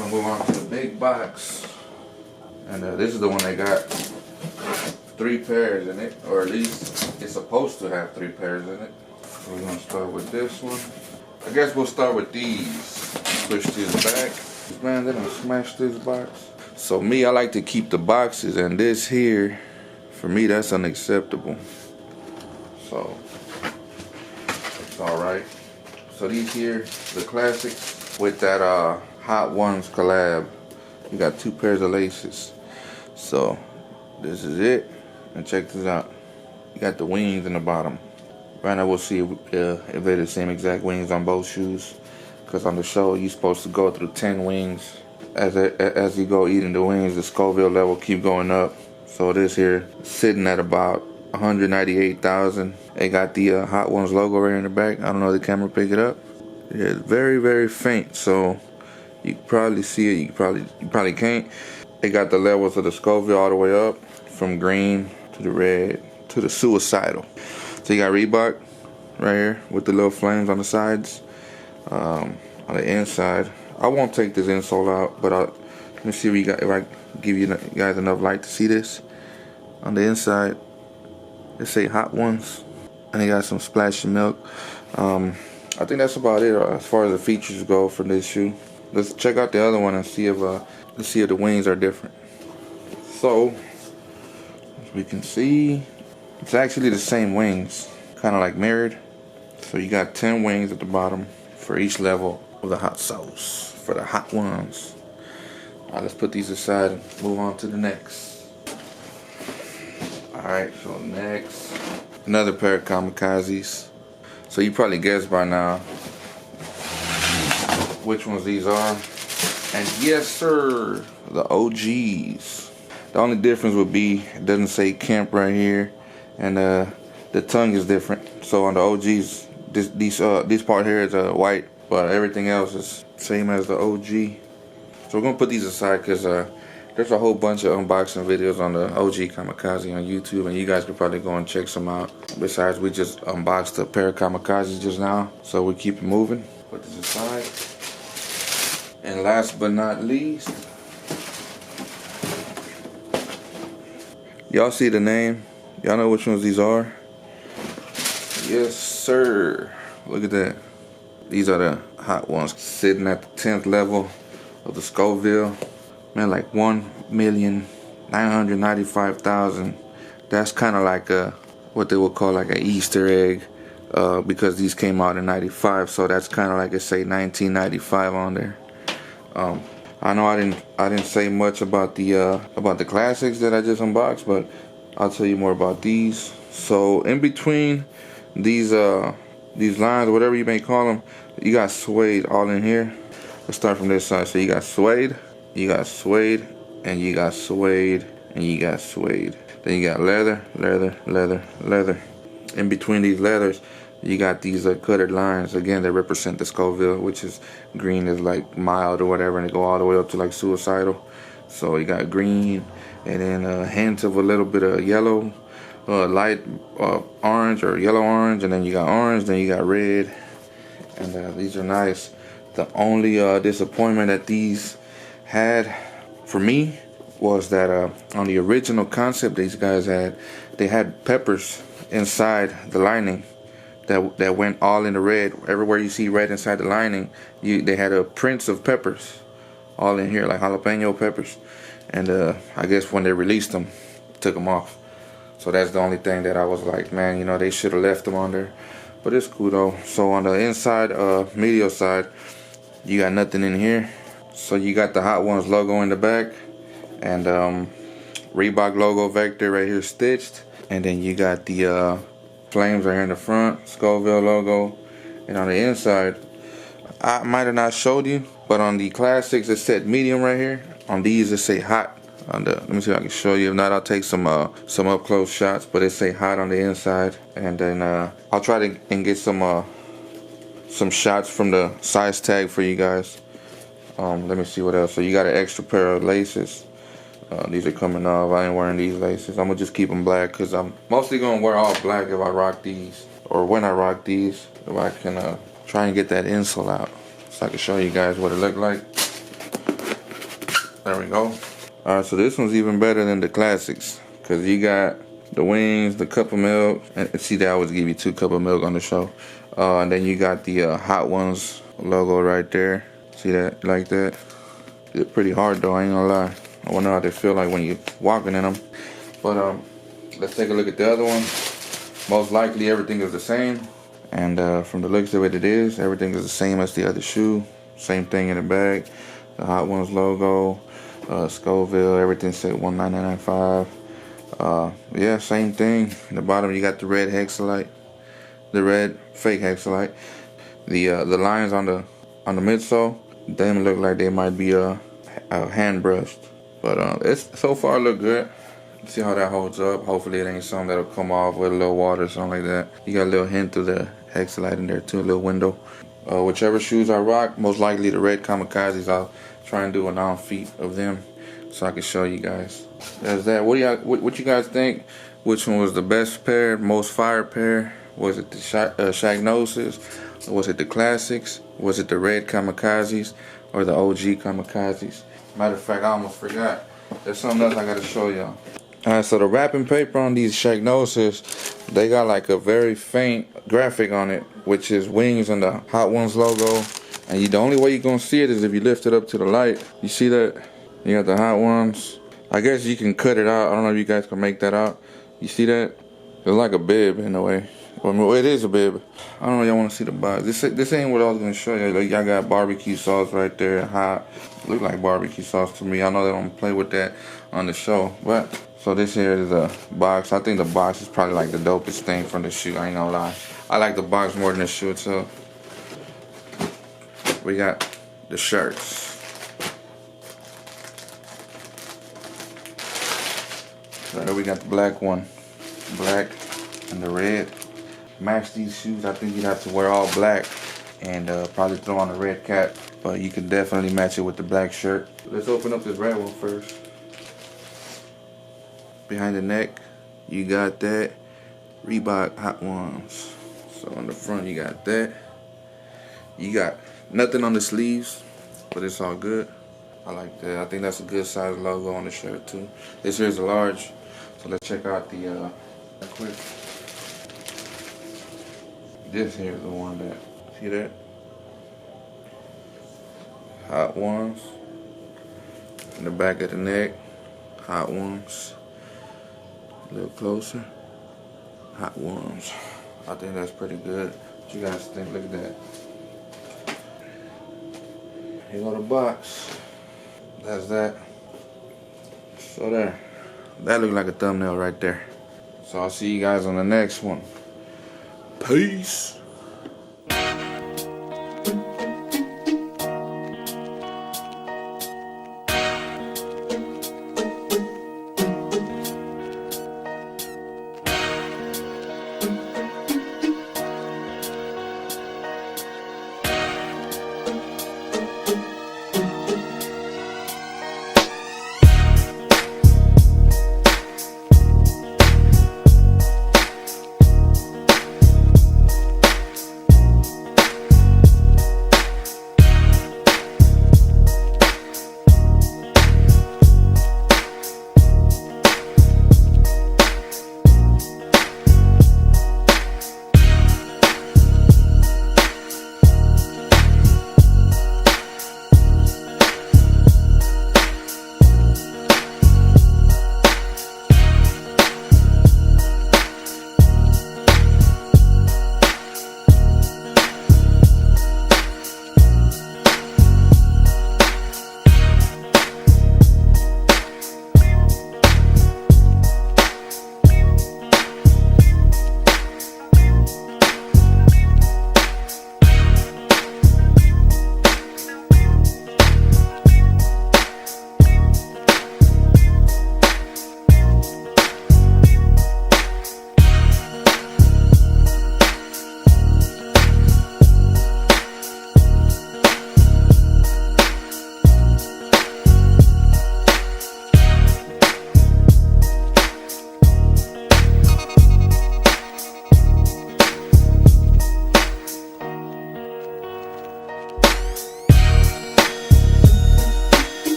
gonna move on to the big box. And this is the one that got 3 pairs in it, or at least it's supposed to have 3 pairs in it. So we're gonna start with this one. I guess we'll start with these. Push this back. Man, they done smashed this box. So me, I like to keep the boxes, and this here, for me, that's unacceptable. So it's alright. So these here, the classics with that Hot Ones collab. You got 2 pairs of laces. So this is it, and check this out. You got the wings in the bottom. Right now we'll see if they're the same exact wings on both shoes. Because on the show you're supposed to go through 10 wings. As you go eating the wings, the Scoville level keep going up. So this here sitting at about 198,000. They got the Hot Ones logo right in the back. I don't know if the camera pick it up. It's very, very faint, so you can probably see it. You probably can't. They got the levels of the Scoville all the way up, from green to the red to the suicidal. So you got Reebok right here with the little flames on the sides. On the inside, I won't take this insole out, but let me see if I give you guys enough light to see this. On the inside, they say Hot Ones, and they got some splash of milk. I think that's about it as far as the features go for this shoe. Let's check out the other one and see if the wings are different. So as we can see, it's actually the same wings, kind of like mirrored. So you got 10 wings at the bottom for each level of the hot sauce for the Hot Ones. Alright, let's put these aside and move on to the next. Alright, so next, another pair of Kamikazes. So you probably guessed by now which ones these are. And yes sir, the OGs. The only difference would be it doesn't say Kemp right here, and the tongue is different. So on the OGs, this part here is white, but everything else is same as the OG. So we're gonna put these aside because there's a whole bunch of unboxing videos on the OG Kamikaze on YouTube, and you guys could probably go and check some out. Besides, we just unboxed a pair of Kamikazes just now, so we keep it moving. Put this aside. And last but not least, y'all see the name? Y'all know which ones these are? Yes sir. Look at that. These are the Hot Ones, sitting at the 10th level of the Scoville. Man, like 1,995,000. That's kind of like what they would call like an Easter egg, because these came out in '95. So that's kind of like it say 1995 on there. I know I didn't say much about the classics that I just unboxed, but I'll tell you more about these. So in between these lines, whatever you may call them, you got suede all in here. Let's start from this side. So you got suede, and you got suede, and you got suede. Then you got leather. In between these leathers, you got these cutted lines. Again, they represent the Scoville, which is green is like mild or whatever, and they go all the way up to like suicidal. So you got green, and then a hint of a little bit of yellow, light orange or yellow orange, and then you got orange, then you got red, and these are nice. The only disappointment that these had for me was that on the original concept these guys had, they had peppers inside the lining that went all in the red. Everywhere you see red inside the lining, they had prints of peppers all in here, like jalapeno peppers. And I guess when they released them, took them off. So that's the only thing that I was like, man, you know, they should have left them on there. But it's cool though. So on the inside, medial side, you got nothing in here. So you got the Hot Ones logo in the back, and Reebok logo vector right here stitched. And then you got the flames right here in the front, Scoville logo. And on the inside, I might have not showed you, but on the classics it said medium right here. On these it say hot. Let me see if I can show you. If not, I'll take some up close shots. But it say hot on the inside, and then I'll try to get some shots from the size tag for you guys. Let me see what else. So you got an extra pair of laces. These are coming off. I ain't wearing these laces. I'm gonna just keep them black because I'm mostly gonna wear all black if I rock these, or when I rock these, if I can try and get that insole out, so I can show you guys what it looked like. There we go. Alright, so this one's even better than the classics. Because you got the wings, the cup of milk. And see, they always give you 2 cup of milk on the show. And then you got the Hot Ones logo right there. See that? Like that? They're pretty hard though, I ain't gonna lie. I wonder how they feel like when you're walking in them. But let's take a look at the other one. Most likely everything is the same. And from the looks of it is, everything is the same as the other shoe. Same thing in the bag. The Hot Ones logo, Scoville, everything said 199.5. Yeah, same thing. In the bottom you got the red hexalite, the red fake hexalite. The lines on the midsole, them look like they might be hand brushed. But it's so far look good. See how that holds up. Hopefully it ain't something that'll come off with a little water or something like that. You got a little hint of the hexalite in there too, a little window. Whichever shoes I rock, most likely the red Kamikazes, I'll try and do an on feet of them so I can show you guys. There's that. What you guys think? Which one was the best pair, most fire pair? Was it the Shaqnosis? Or was it the classics? Was it the red Kamikazes or the OG Kamikazes? Matter of fact, I almost forgot. There's something else I gotta show y'all. Alright, so the wrapping paper on these Shaqnosis, they got like a very faint graphic on it, which is wings and the Hot Ones logo. And the only way you're gonna see it is if you lift it up to the light. You see that? You got the Hot Ones. I guess you can cut it out. I don't know if you guys can make that out. You see that? It's like a bib in a way. Well, it is a bib. I don't know if y'all want to see the box. This ain't what I was gonna show you. Like, y'all got barbecue sauce right there, hot. Look like barbecue sauce to me. I know they don't play with that on the show, but so this here is a box. I think the box is probably like the dopest thing from the shoe. I ain't gonna lie. I like the box more than the shoe itself. We got the shirts. So we got the black one, black and the red. Match these shoes. I think you'd have to wear all black and probably throw on a red cap, but you can definitely match it with the black shirt. Let's open up this red one first. Behind the neck, you got that Reebok Hot Ones. So on the front, you got that. You got nothing on the sleeves, but it's all good. I like that. I think that's a good size logo on the shirt too. This here is a large. So let's check out the quick. This here is the one that, see that? Hot Ones. In the back of the neck, Hot Ones. A little closer, Hot Ones. I think that's pretty good. What you guys think? Look at that. Here go the box. That's that. So there. That looked like a thumbnail right there. So I'll see you guys on the next one. Peace.